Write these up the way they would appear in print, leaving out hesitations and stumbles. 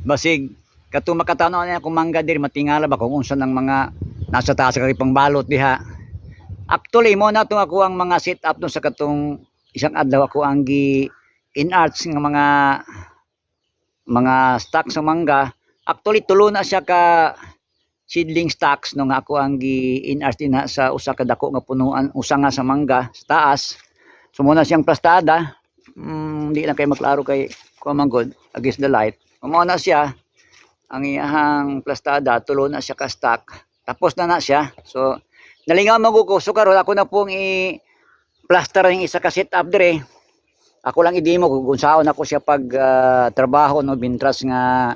Basig katong makatanaw niya kung mangga diri matingala ba kung unsa ng mga nasa taas kay pangbalot diha. Actually mo na to ako ang mga set up no sa katong isang adlaw ako ang gi in arts nga mga stocks sa mangga. Actually tulo na siya ka seedling stocks no nga ako ang gi in arts din sa usa ka dako nga punuan usa nga sa mangga sa taas. So muna siyang plastada. Hindi na kay maklaro kay kumanggod against the light. Mao na siya ang iyahang plastada, tulo na siya ka stock. Tapos na siya. So nalingaw maguko so karon ako na pong i-plaster ng isa ka setup dire. Ako lang i-demo kung saan ako siya pag trabaho no bintras nga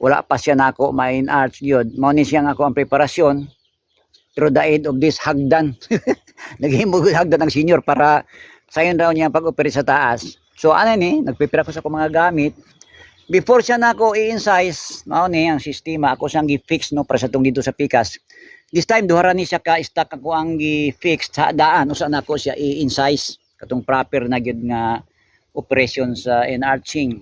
wala pa siya nako main arts gyud. Mao ni siya nga ako ang preparasyon through the aid of this hagdan. Naghimo gud hagdan ng senior para sayon raw niya pag-operate sa taas. So ano ni, nagprepare ako sa akong mga gamit. Before siya nako i-incise, mao ni ang sistema ako siyang gi-fix no para sa tong dito sa pikas. This time duha ni siya ka stock ako ang gi-fix sa daan usa nako siya i-incise katong proper na gyud nga operation sa enarching.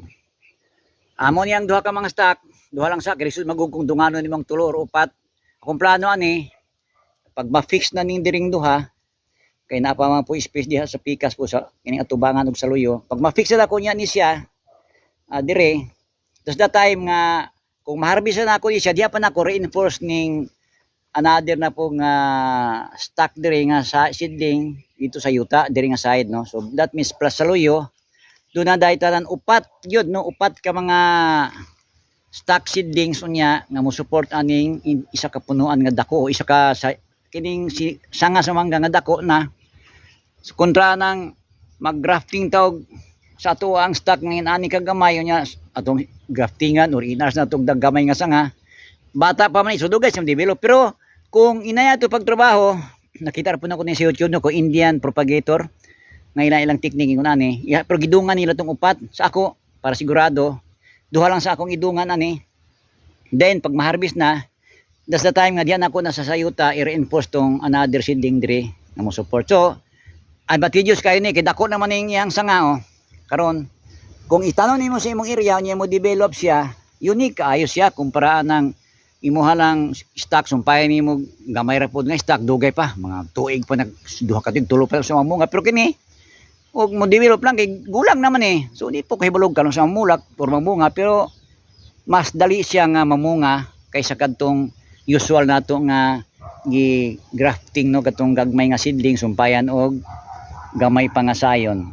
Amo niyang duha ka mga stock, duha lang sa kalisod magugkong dunganon nimong tulo or upat. Akong plano ani pag ma-fix na ning diring duha kay napa man po space diha sa pikas po sa kining atubangan ug saluyo. Pag ma-fix na ko niya ni siya dire tas that time nga kung maharbis na ako siya diha pa nako reinforce ning another na po nga stock dire nga sa seedling dito sa yuta dire nga side no. So that means plus saluyo do na dahi tanan upat yun no, upat ka mga stock seedlings unya nga mo support aning isa ka punuan nga dako isa ka sa kining sanga sa mangga nga dako na. So, kontra nang mag-grafting tawag sa ato ang stock ngayon ani kagamay nya atong graftingan or inars na tong daggamay nga sanga bata pa man isudo guys yung develop pero kung inaya to pagtrabaho nakita po na ko ni sa YouTube no ko Indian propagator nga ilang technique ko ani pero gidungan nila tong upat sa ako para sigurado duha lang sa akong idungan ani then pag ma-harvest na that's the time nga diyan ako na sa sayuta i-reinforce tong another seedling dire nga mo support. So advantageous kayo ni kay dako naman ning iyang sanga karon kung itanong nimo sa imong area nya mo develop siya unique kaayo siya kumpara nang imuha lang stock sumpayan nimo gamay ra pud nga stock dugay pa mga tuig pa duha ka tulo pa sa mga pero kini og mo develop lang kay gulang naman so di po kahibulog ka lang sa mulak or mamunga pero mas dali siya nga mamunga kaysa kadtong usual nato nga gi grafting no katong gagmay nga seedling sumpayan og gamay pa nga sayon.